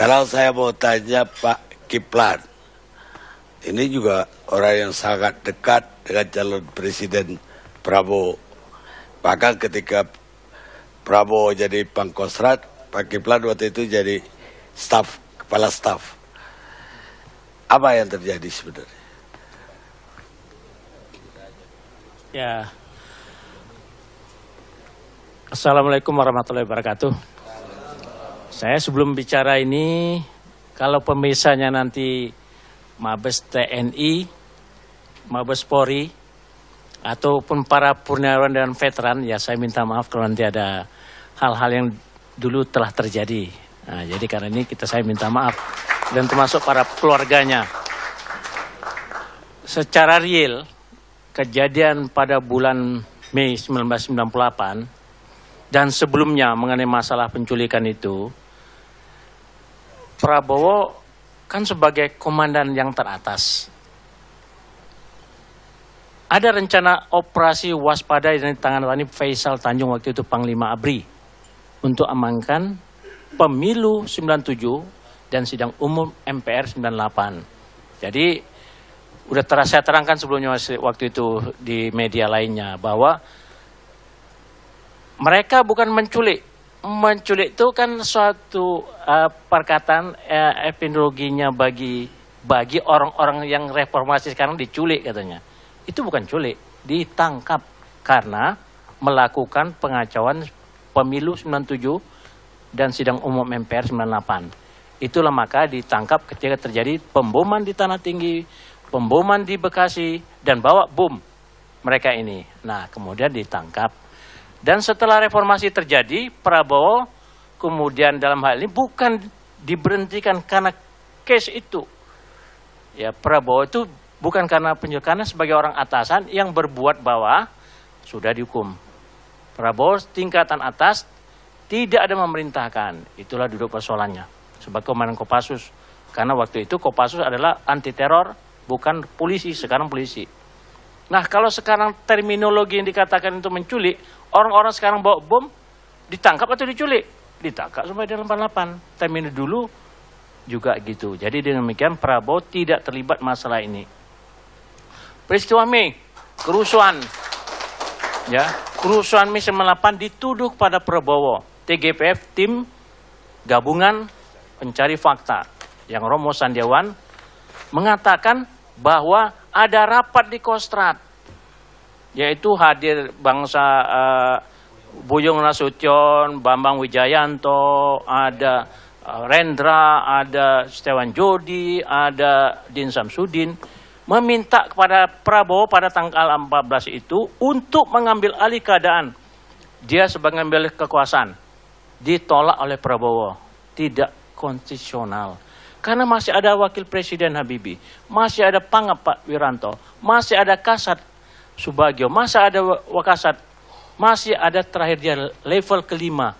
Sekarang saya mau tanya Pak Kiplan. Ini juga orang yang sangat dekat dengan calon Presiden Prabowo. Bahkan ketika Prabowo jadi Pangkostrat, Pak Kiplan waktu itu jadi kepala staf. Apa yang terjadi sebenarnya? Ya. Assalamualaikum warahmatullahi wabarakatuh. Saya sebelum bicara ini, kalau pemirsanya nanti Mabes TNI, Mabes Polri, ataupun para purnawirawan dan veteran, ya saya minta maaf kalau nanti ada hal-hal yang dulu telah terjadi. Nah, jadi karena ini saya minta maaf, dan termasuk para keluarganya. Secara real, kejadian pada bulan Mei 1998 dan sebelumnya mengenai masalah penculikan itu, Prabowo kan sebagai komandan yang teratas. Ada rencana operasi waspada yang ditangani Faisal Tanjung waktu itu Panglima ABRI untuk amankan pemilu 97 dan sidang umum MPR 98. Jadi udah saya terangkan sebelumnya waktu itu di media lainnya bahwa mereka bukan menculik. Menculik itu kan suatu perkataan etimologinya bagi orang-orang yang reformasi sekarang diculik katanya. Itu bukan culik, ditangkap karena melakukan pengacauan pemilu 97 dan sidang umum MPR 98. Itulah maka ditangkap ketika terjadi pemboman di Tanah Tinggi, pemboman di Bekasi, dan bawa bom mereka ini. Nah, kemudian ditangkap. Dan setelah reformasi terjadi, Prabowo kemudian dalam hal ini bukan diberhentikan karena case itu. Ya, Prabowo itu bukan karena karena sebagai orang atasan yang berbuat bawah sudah dihukum. Prabowo tingkatan atas tidak ada memerintahkan. Itulah duduk persoalannya sebagai komandan Kopassus. Karena waktu itu Kopassus adalah anti teror, bukan polisi, sekarang polisi. Nah, kalau sekarang terminologi yang dikatakan itu menculik, orang-orang sekarang bawa bom, ditangkap atau diculik? Ditangkap sampai di 88. Terminologi dulu juga gitu. Jadi dengan demikian Prabowo tidak terlibat masalah ini. Peristiwa Mei, kerusuhan. Ya, kerusuhan Mei 98 dituduh pada Prabowo. TGPF, tim gabungan pencari fakta, yang Romo Sandiawan mengatakan bahwa ada rapat di Kostrad, yaitu hadir bangsa Buyung Nasution, Bambang Wijayanto, ada Rendra, ada Setiawan Jodi, ada Din Samsudin, meminta kepada Prabowo pada tanggal 14 itu untuk mengambil alih keadaan. Dia sebagai mengambil kekuasaan. Ditolak oleh Prabowo. Tidak konstitusional. Karena masih ada Wakil Presiden Habibie, masih ada Pangap Pak Wiranto, masih ada Kasat Subagio, masih ada Wakasat, masih ada terakhir dia level kelima.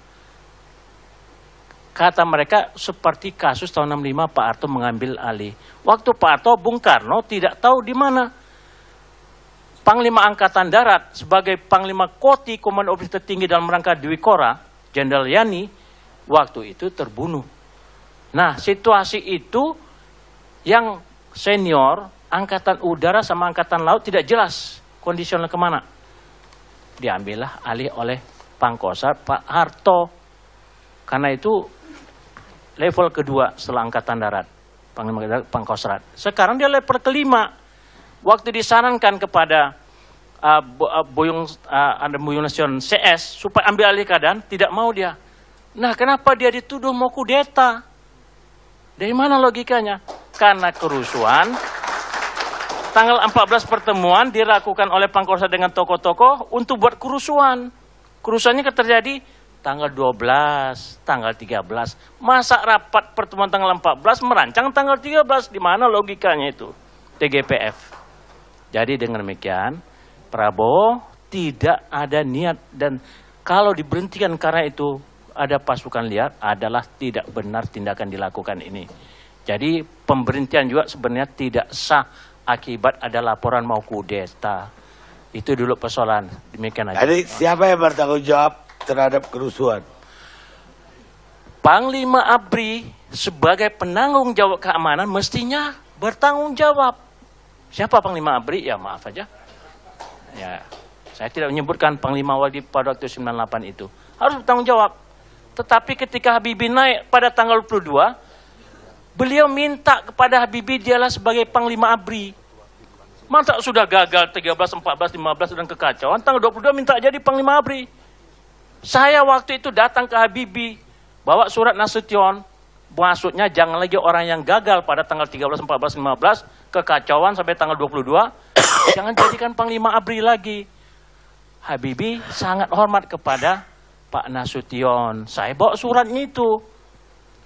Kata mereka seperti kasus tahun 65 Pak Harto mengambil alih. Waktu Pak Harto, Bung Karno tidak tahu di mana. Panglima Angkatan Darat sebagai Panglima Koti Komando Operasi Tertinggi dalam rangka Dwi Kora, Jenderal Yani, waktu itu terbunuh. Nah, situasi itu yang senior, Angkatan Udara sama Angkatan Laut tidak jelas kondisional kemana. Diambillah alih oleh Pangkostrat Pak Harto. Karena itu level kedua setelah Angkatan Darat, Panglima Pangkostrat. Sekarang dia level kelima. Waktu disarankan kepada Buyung Nasution CS supaya ambil alih keadaan, tidak mau dia. Nah, kenapa dia dituduh mau kudeta? Dari mana logikanya? Karena kerusuhan, tanggal 14 pertemuan dilakukan oleh Pangkostrat dengan tokoh-tokoh untuk buat kerusuhan. Kerusuhannya terjadi tanggal 12, tanggal 13. Masa rapat pertemuan tanggal 14 merancang tanggal 13? Di mana logikanya itu? TGPF. Jadi dengan demikian, Prabowo tidak ada niat, dan kalau diberhentikan karena itu ada pasukan liar, adalah tidak benar tindakan dilakukan ini. Jadi pemberhentian juga sebenarnya tidak sah akibat ada laporan mau kudeta. Itu dulu persoalan. Demikian aja. Jadi siapa yang bertanggung jawab terhadap kerusuhan? Panglima ABRI sebagai penanggung jawab keamanan mestinya bertanggung jawab. Siapa Panglima ABRI? Ya maaf aja. Ya, saya tidak menyebutkan Panglima Wadi pada waktu 98 itu. Harus bertanggung jawab. Tetapi ketika Habibie naik pada tanggal 22, beliau minta kepada Habibie dialah sebagai Panglima ABRI. Masa sudah gagal 13, 14, 15 dan kekacauan, tanggal 22 minta jadi Panglima ABRI. Saya waktu itu datang ke Habibie, bawa surat Nasution, maksudnya jangan lagi orang yang gagal pada tanggal 13, 14, 15, kekacauan sampai tanggal 22, jangan jadikan Panglima ABRI lagi. Habibie sangat hormat kepada Pak Nasution. Saya bawa suratnya itu.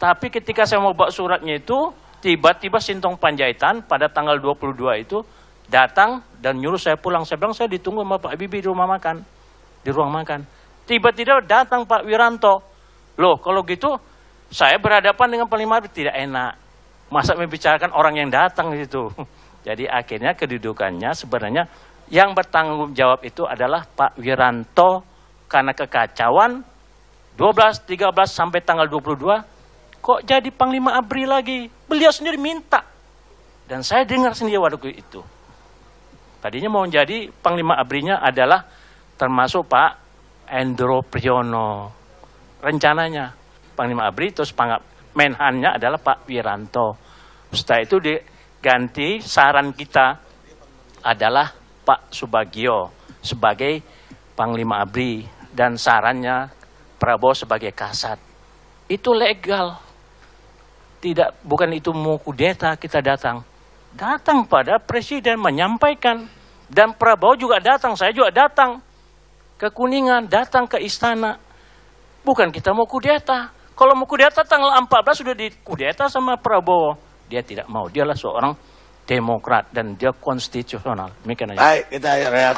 Tapi ketika saya mau bawa suratnya itu, tiba-tiba Sintong Panjaitan pada tanggal 22 itu datang dan nyuruh saya pulang. Saya bilang saya ditunggu sama Pak Habibie di rumah makan. Di ruang makan. Tiba-tiba datang Pak Wiranto. Loh, kalau gitu saya berhadapan dengan Panglima ABRI tidak enak. Masa membicarakan orang yang datang gitu. Jadi akhirnya kedudukannya sebenarnya yang bertanggung jawab itu adalah Pak Wiranto karena kekacauan 12, 13 sampai tanggal 22 kok jadi Panglima ABRI lagi. Beliau sendiri minta. Dan saya dengar sendiri waktu itu. Tadinya mau jadi Panglima ABRI-nya adalah termasuk Pak Endro Priyono. Rencananya Panglima ABRI, terus Menhannya adalah Pak Wiranto. Setelah itu diganti, saran kita adalah Pak Subagio sebagai Panglima ABRI dan sarannya Prabowo sebagai Kasat. Itu legal. Tidak, bukan itu mau kudeta kita datang. Datang pada Presiden menyampaikan. Dan Prabowo juga datang, saya juga datang ke Kuningan, datang ke istana. Bukan kita mau kudeta. Kalau mau kudeta tanggal 14 sudah dikudeta sama Prabowo. Dia tidak mau, dialah seorang demokrat dan dia konstitusional. Baik, kita rehat.